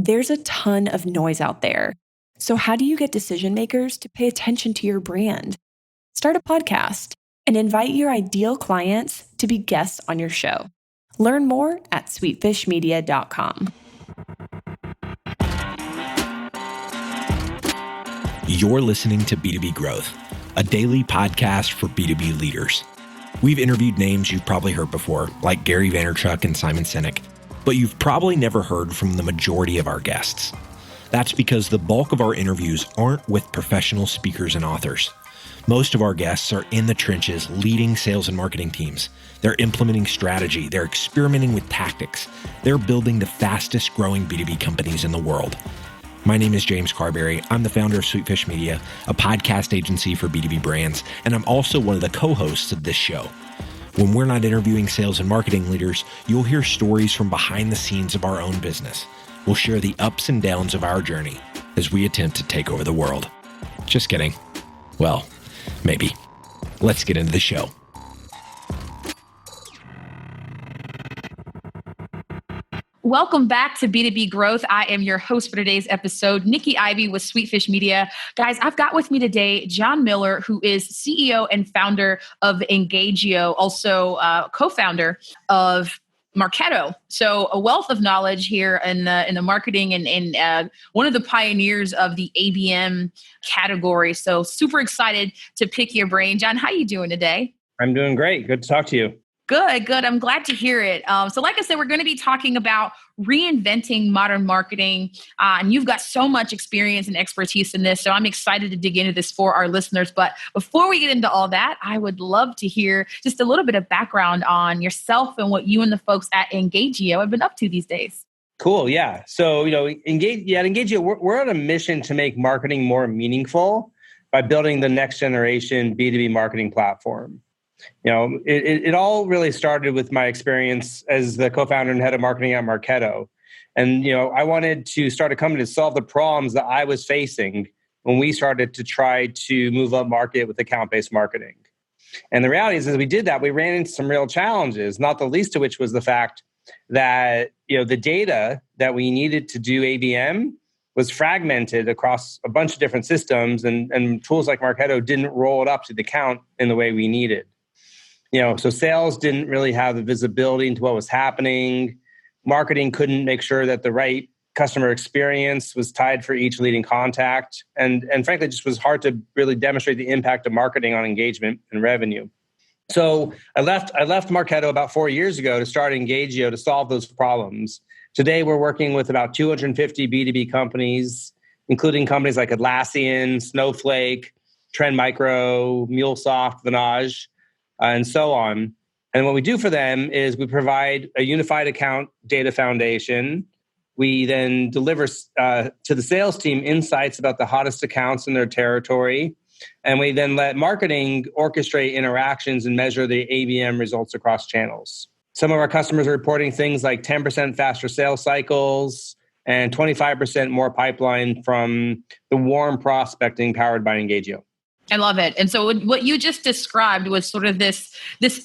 There's a ton of noise out there. So how do you get decision makers to pay attention to your brand? Start a podcast and invite your ideal clients to be guests on your show. Learn more at sweetfishmedia.com. You're listening to B2B Growth, a daily podcast for B2B leaders. We've interviewed names you've probably heard before, like Gary Vaynerchuk and Simon Sinek, but you've probably never heard from the majority of our guests. That's because the bulk of our interviews aren't with professional speakers and authors. Most of our guests are in the trenches leading sales and marketing teams. They're implementing strategy. They're experimenting with tactics. They're building the fastest growing B2B companies in the world. My name is James Carberry. I'm the founder of Sweetfish Media, a podcast agency for B2B brands, and I'm also one of the co-hosts of this show. When we're not interviewing sales and marketing leaders, you'll hear stories from behind the scenes of our own business. We'll share the ups and downs of our journey as we attempt to take over the world. Just kidding. Well, maybe. Let's get into the show. Welcome back to B2B Growth. I am your host for today's episode, Nikki Ivy with Sweetfish Media. Guys, I've got with me today Jon Miller, who is CEO and founder of Engagio, also co-founder of Marketo. So a wealth of knowledge here in the marketing and one of the pioneers of the ABM category. So super excited to pick your brain. Jon, how are you doing today? I'm doing great. Good to talk to you. Good. I'm glad to hear it. So like I said, we're going to be talking about reinventing modern marketing. And you've got so much experience and expertise in this. So I'm excited to dig into this for our listeners. But before we get into all that, I would love to hear just a little bit of background on yourself and what you and the folks at Engagio have been up to these days. Cool. Yeah. So, at Engagio, we're on a mission to make marketing more meaningful by building the next generation B2B marketing platform. It all really started with my experience as the co-founder and head of marketing at Marketo. And, I wanted to start a company to solve the problems that I was facing when we started to try to move up market with account-based marketing. And the reality is, as we did that, we ran into some real challenges, not the least of which was the fact that, the data that we needed to do ABM was fragmented across a bunch of different systems, and tools like Marketo didn't roll it up to the account in the way we needed. So sales didn't really have the visibility into what was happening. Marketing couldn't make sure that the right customer experience was tied for each leading contact. And frankly, it just was hard to really demonstrate the impact of marketing on engagement and revenue. So I left Marketo about 4 years ago to start Engagio to solve those problems. Today, we're working with about 250 B2B companies, including companies like Atlassian, Snowflake, Trend Micro, MuleSoft, Vantage, and so on. And what we do for them is we provide a unified account data foundation. We then deliver to the sales team insights about the hottest accounts in their territory. And we then let marketing orchestrate interactions and measure the ABM results across channels. Some of our customers are reporting things like 10% faster sales cycles and 25% more pipeline from the warm prospecting powered by Engagio. I love it. And so what you just described was sort of this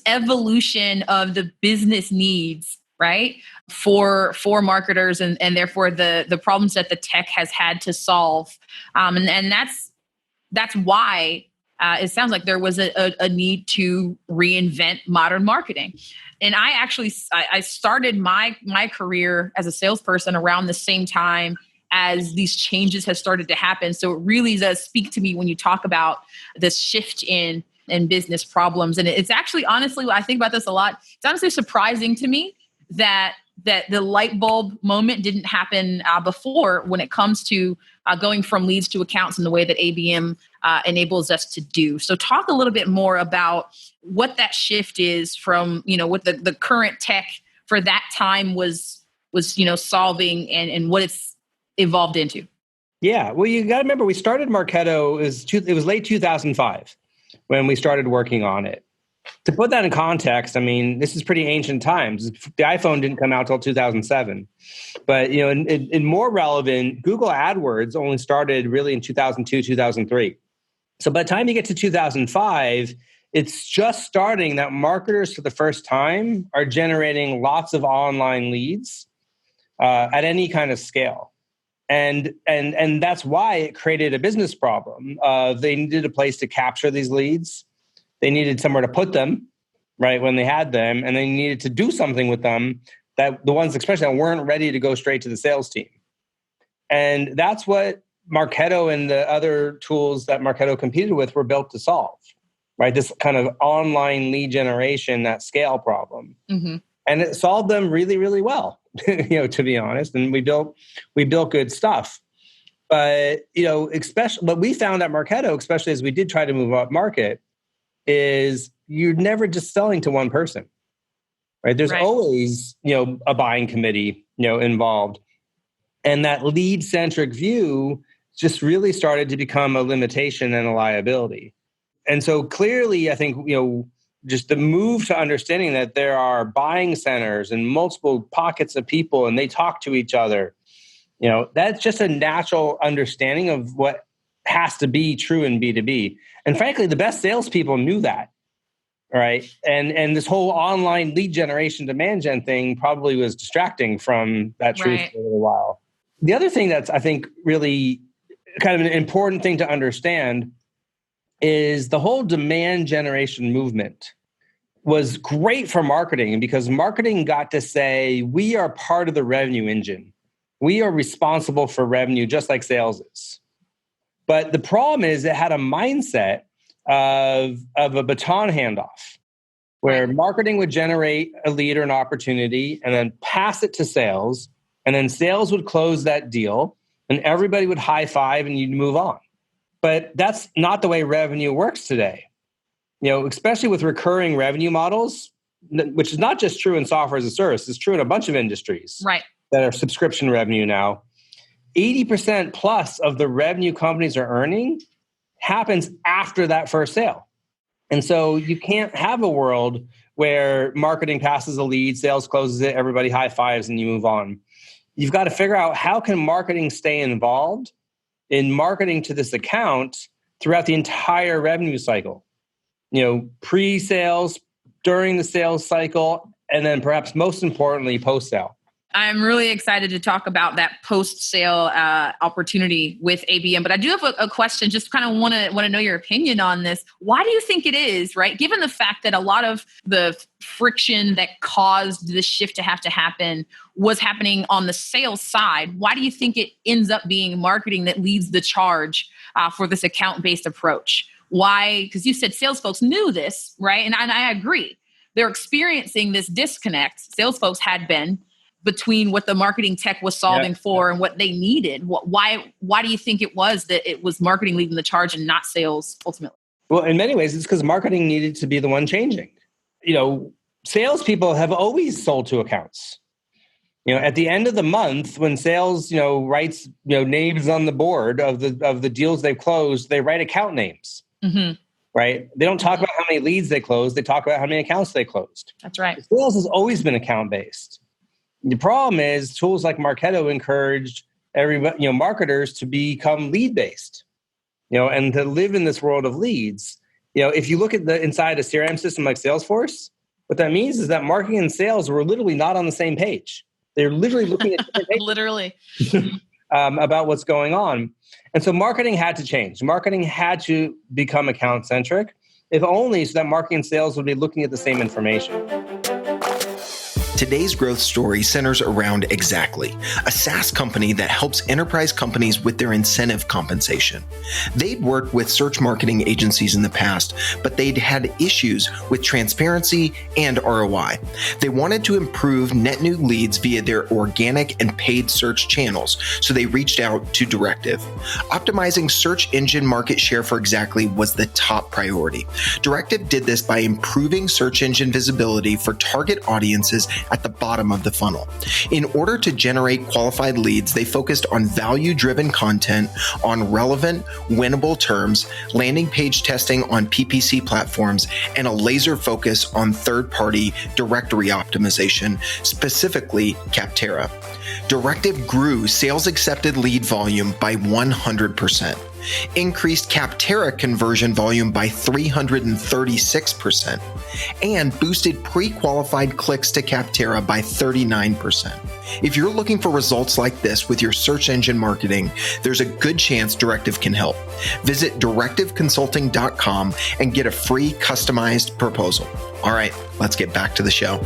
evolution of the business needs, right? For marketers and therefore the problems that the tech has had to solve. And that's why it sounds like there was a need to reinvent modern marketing. And I started my career as a salesperson around the same time as these changes have started to happen. So it really does speak to me when you talk about this shift in business problems. And it's actually, honestly, I think about this a lot. It's honestly surprising to me that the light bulb moment didn't happen before when it comes to going from leads to accounts in the way that ABM enables us to do. So talk a little bit more about what that shift is from, what the current tech for that time was solving and what it's evolved into. Yeah. Well, you got to remember, we started Marketo, it was late 2005 when we started working on it. To put that in context, this is pretty ancient times. The iPhone didn't come out till 2007. But, in more relevant, Google AdWords only started really in 2002, 2003. So by the time you get to 2005, it's just starting that marketers for the first time are generating lots of online leads at any kind of scale. And that's why it created a business problem. They needed a place to capture these leads. They needed somewhere to put them, right, when they had them, and they needed to do something with them, that the ones especially that weren't ready to go straight to the sales team. And that's what Marketo and the other tools that Marketo competed with were built to solve, right? This kind of online lead generation at scale problem. Mm-hmm. And it solved them really, really well, to be honest. And we built good stuff. But, especially what we found at Marketo, especially as we did try to move up market, is you're never just selling to one person, right? There's always, a buying committee, involved. And that lead-centric view just really started to become a limitation and a liability. And so clearly, I think, just the move to understanding that there are buying centers and multiple pockets of people and they talk to each other, that's just a natural understanding of what has to be true in B2B. And frankly, the best salespeople knew that, right? And this whole online lead generation demand gen thing probably was distracting from that truth for a little while. The other thing that's, I think, really kind of an important thing to understand is the whole demand generation movement was great for marketing because marketing got to say, we are part of the revenue engine. We are responsible for revenue just like sales is. But the problem is it had a mindset of a baton handoff where marketing would generate a lead or an opportunity and then pass it to sales, and then sales would close that deal and everybody would high five and you'd move on. But that's not the way revenue works today. Especially with recurring revenue models, which is not just true in software as a service, it's true in a bunch of industries that are subscription revenue now. 80% plus of the revenue companies are earning happens after that first sale. And so you can't have a world where marketing passes a lead, sales closes it, everybody high fives and you move on. You've got to figure out how can marketing stay involved in marketing to this account throughout the entire revenue cycle. Pre-sales, during the sales cycle, and then perhaps most importantly, post-sale. I'm really excited to talk about that post-sale opportunity with ABM. But I do have a question, just kind of want to know your opinion on this. Why do you think it is, right? Given the fact that a lot of the friction that caused this shift to have to happen was happening on the sales side, why do you think it ends up being marketing that leads the charge for this account-based approach? Why? Because you said sales folks knew this, right? And I agree. They're experiencing this disconnect. Sales folks had been between what the marketing tech was solving for and what they needed. Why do you think it was that it was marketing leading the charge and not sales ultimately? Well, in many ways, it's because marketing needed to be the one changing. Salespeople have always sold to accounts. At the end of the month, when sales, writes, names on the board of the deals they've closed, they write account names. Mm-hmm. Right? They don't talk about how many leads they closed. They talk about how many accounts they closed. That's right. Sales has always been account-based. The problem is tools like Marketo encouraged everybody, marketers to become lead-based, and to live in this world of leads. If you look at inside a CRM system like Salesforce, what that means is that marketing and sales were literally not on the same page. They're literally looking at different pages. Literally. About what's going on. And so marketing had to change. Marketing had to become account-centric, if only so that marketing and sales would be looking at the same information. Today's growth story centers around Exactly, a SaaS company that helps enterprise companies with their incentive compensation. They'd worked with search marketing agencies in the past, but they'd had issues with transparency and ROI. They wanted to improve net new leads via their organic and paid search channels, so they reached out to Directive. Optimizing search engine market share for Exactly was the top priority. Directive did this by improving search engine visibility for target audiences at the bottom of the funnel. In order to generate qualified leads, they focused on value-driven content on relevant, winnable terms, landing page testing on PPC platforms, and a laser focus on third-party directory optimization, specifically Capterra. Directive grew sales accepted lead volume by 100%, increased Capterra conversion volume by 336%, and boosted pre-qualified clicks to Capterra by 39%. If you're looking for results like this with your search engine marketing, there's a good chance Directive can help. Visit directiveconsulting.com and get a free customized proposal. All right, let's get back to the show.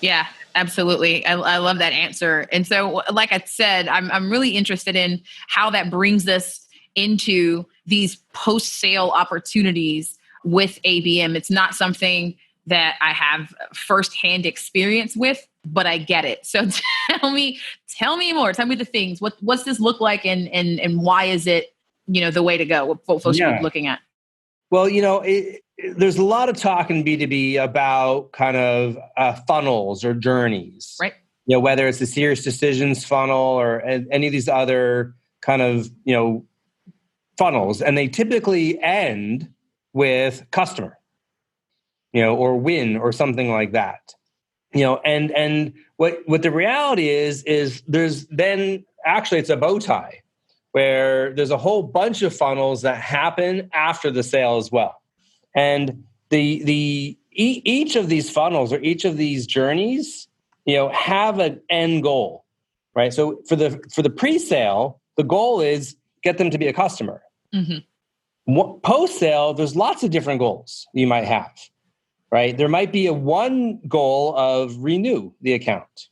Yeah. Absolutely. I love that answer. And so, like I said, I'm really interested in how that brings us into these post-sale opportunities with ABM. It's not something that I have firsthand experience with, but I get it. So tell me more. Tell me the things. What's this look like, and why is it, the way to go? What folks should be looking at? Well, there's a lot of talk in B2B about kind of funnels or journeys, right? Whether it's the Serious Decisions funnel or any of these other kind of, funnels. And they typically end with customer, or win or something like that, and what the reality is there's then actually it's a bow tie where there's a whole bunch of funnels that happen after the sale as well. And each of these funnels or each of these journeys, have an end goal, right? So for the pre-sale, the goal is get them to be a customer. Mm-hmm. Post-sale, there's lots of different goals you might have, right? There might be one goal of renew the account.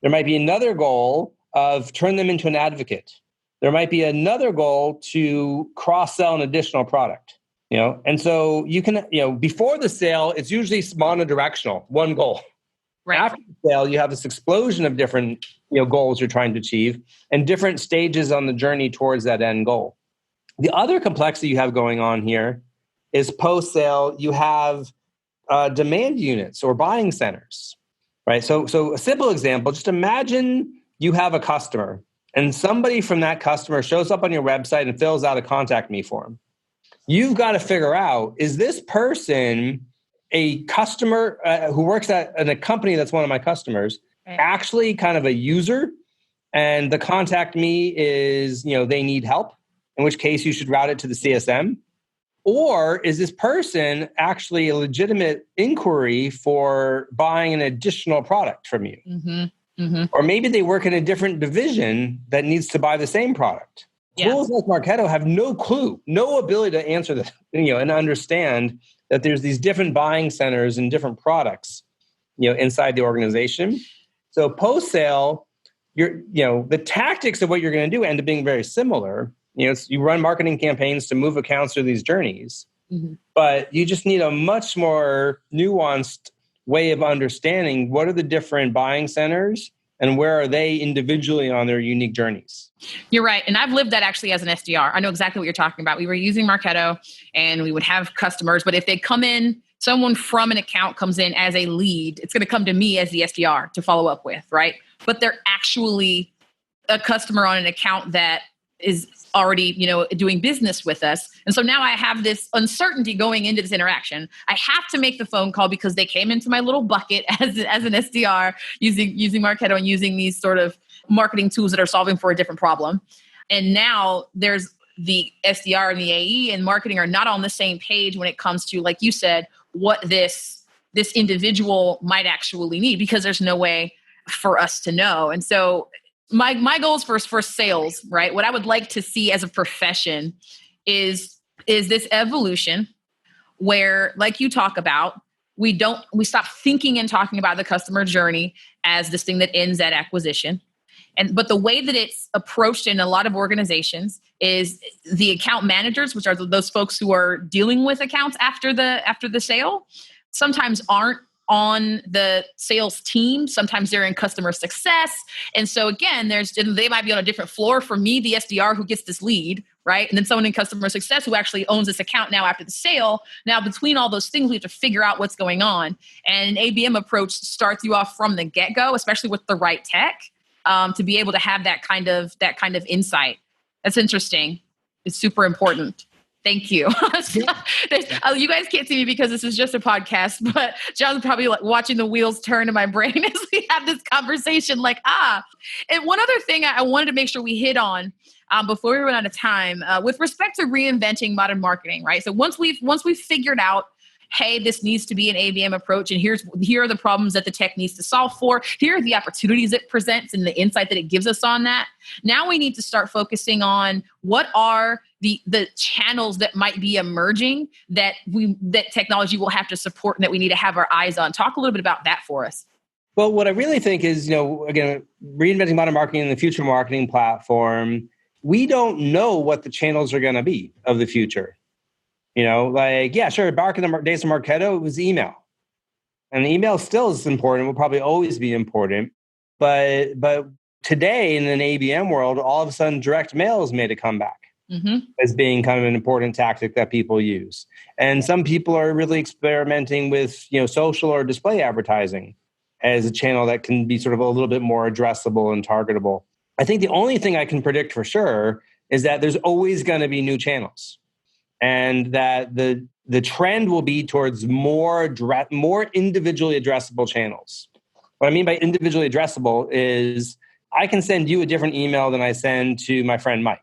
There might be another goal of turn them into an advocate. There might be another goal to cross-sell an additional product. And so you can, before the sale, it's usually monodirectional, one goal. Right. After the sale, you have this explosion of different, goals you're trying to achieve and different stages on the journey towards that end goal. The other complexity you have going on here is post-sale, you have demand units or buying centers, right? So a simple example, just imagine you have a customer and somebody from that customer shows up on your website and fills out a contact me form. You've got to figure out, is this person a customer who works at a company that's one of my customers, actually kind of a user? And the contact me is, they need help, in which case you should route it to the CSM. Or is this person actually a legitimate inquiry for buying an additional product from you? Mm-hmm. Mm-hmm. Or maybe they work in a different division that needs to buy the same product. Yeah. Tools like Marketo have no clue, no ability to answer that, and understand that there's these different buying centers and different products, inside the organization. So post-sale, the tactics of what you're going to do end up being very similar. You run marketing campaigns to move accounts through these journeys, mm-hmm. but you just need a much more nuanced way of understanding what are the different buying centers and where are they individually on their unique journeys. You're right. And I've lived that actually as an SDR. I know exactly what you're talking about. We were using Marketo and we would have customers, but if they come in, someone from an account comes in as a lead, it's going to come to me as the SDR to follow up with, right? But they're actually a customer on an account that is already, doing business with us. And so now I have this uncertainty going into this interaction. I have to make the phone call because they came into my little bucket as an SDR using Marketo and using these sort of marketing tools that are solving for a different problem. And now there's the SDR and the AE and marketing are not on the same page when it comes to, like you said, what this individual might actually need, because there's no way for us to know. And so my goals for sales, right? What I would like to see as a profession is this evolution where, like you talk about, we stop thinking and talking about the customer journey as this thing that ends at acquisition. But the way that it's approached in a lot of organizations is the account managers, which are those folks who are dealing with accounts after the sale, sometimes aren't on the sales team. Sometimes they're in customer success. And so again, they might be on a different floor from me, the SDR who gets this lead, right? And then someone in customer success who actually owns this account now after the sale. Now, between all those things, we have to figure out what's going on. And an ABM approach starts you off from the get-go, especially with the right tech, to be able to have that kind of insight. That's interesting. It's super important. Thank you. You guys can't see me because this is just a podcast, but John's probably like watching the wheels turn in my brain as we have this conversation. And one other thing I wanted to make sure we hit on before we run out of time, with respect to reinventing modern marketing, right? So once we've figured out, hey, this needs to be an ABM approach, and here are the problems that the tech needs to solve for. Here are the opportunities it presents and the insight that it gives us on that. Now we need to start focusing on what are the channels that might be emerging that technology will have to support and that we need to have our eyes on. Talk a little bit about that for us. Well, what I really think is, again, reinventing modern marketing and the future marketing platform, we don't know what the channels are going to be of the future. Back in the days of Marketo, it was email. And email still is important, will probably always be important. But today in an ABM world, all of a sudden direct mail has made a comeback as being kind of an important tactic that people use. And some people are really experimenting with, social or display advertising as a channel that can be sort of a little bit more addressable and targetable. I think the only thing I can predict for sure is that there's always going to be new channels. And that the trend will be towards more individually addressable channels. What I mean by individually addressable is I can send you a different email than I send to my friend Mike,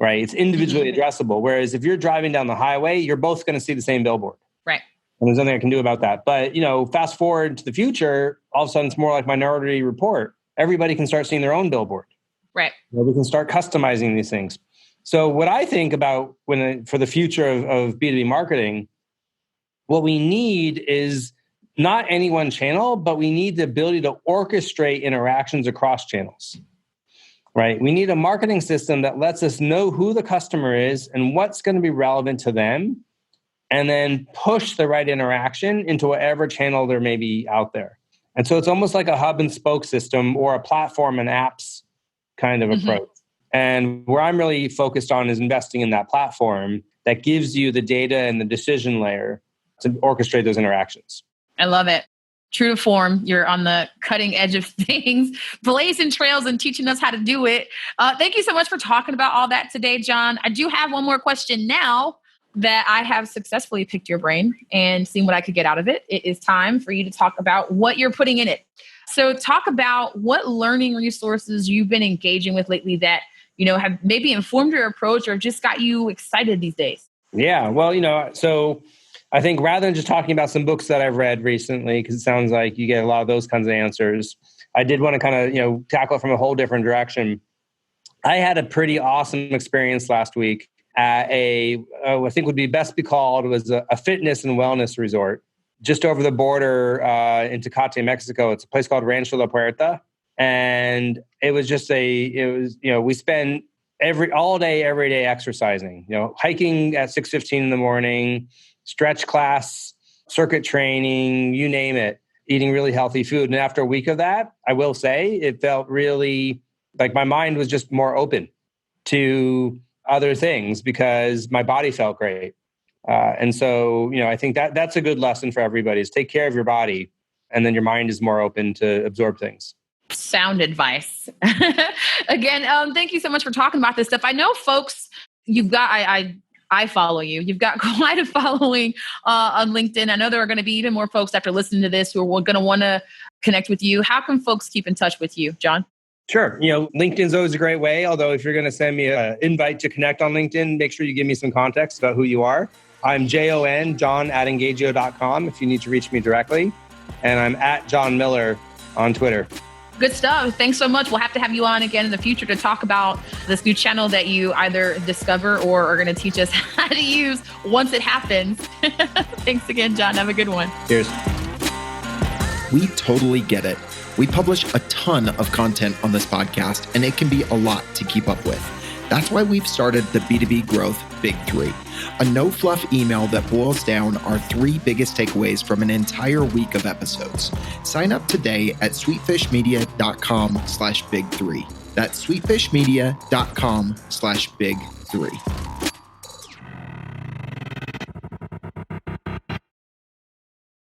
right? It's individually addressable. Whereas if you're driving down the highway, you're both going to see the same billboard. Right. And there's nothing I can do about that. But, fast forward to the future, all of a sudden it's more like Minority Report. Everybody can start seeing their own billboard. Right. We can start customizing these things. So what I think about for the future of B2B marketing, what we need is not any one channel, but we need the ability to orchestrate interactions across channels, right? We need a marketing system that lets us know who the customer is and what's going to be relevant to them, and then push the right interaction into whatever channel there may be out there. And so it's almost like a hub and spoke system or a platform and apps kind of approach. And where I'm really focused on is investing in that platform that gives you the data and the decision layer to orchestrate those interactions. I love it. True to form, you're on the cutting edge of things, blazing trails and teaching us how to do it. Thank you so much for talking about all that today, Jon. I do have one more question now that I have successfully picked your brain and seen what I could get out of it. It is time for you to talk about what you're putting in it. So talk about what learning resources you've been engaging with lately that have maybe informed your approach or just got you excited these days. Yeah, well, so I think rather than just talking about some books that I've read recently, because it sounds like you get a lot of those kinds of answers, I did want to kind of, tackle it from a whole different direction. I had a pretty awesome experience last week at I think would be best be called was a fitness and wellness resort just over the border in Tecate, Mexico. It's a place called Rancho La Puerta. And it was just we spend all day, every day exercising, hiking at 6:15 in the morning, stretch class, circuit training, you name it, eating really healthy food. And after a week of that, I will say it felt really like my mind was just more open to other things because my body felt great. And so, I think that's a good lesson for everybody is take care of your body and then your mind is more open to absorb things. Sound advice. Again, thank you so much for talking about this stuff. I know folks, you've got, I follow you. You've got quite a following on LinkedIn. I know there are going to be even more folks after listening to this who are going to want to connect with you. How can folks keep in touch with you, Jon? Sure. LinkedIn's always a great way. Although if you're going to send me an invite to connect on LinkedIn, make sure you give me some context about who you are. I'm Jon, Jon@Engagio.com if you need to reach me directly. And I'm at Jon Miller on Twitter. Good stuff. Thanks so much. We'll have to have you on again in the future to talk about this new channel that you either discover or are going to teach us how to use once it happens. Thanks again, Jon. Have a good one. Cheers. We totally get it. We publish a ton of content on this podcast, and it can be a lot to keep up with. That's why we've started the B2B Growth Big Three, a no-fluff email that boils down our 3 biggest takeaways from an entire week of episodes. Sign up today at sweetfishmedia.com/big3. That's sweetfishmedia.com/big3.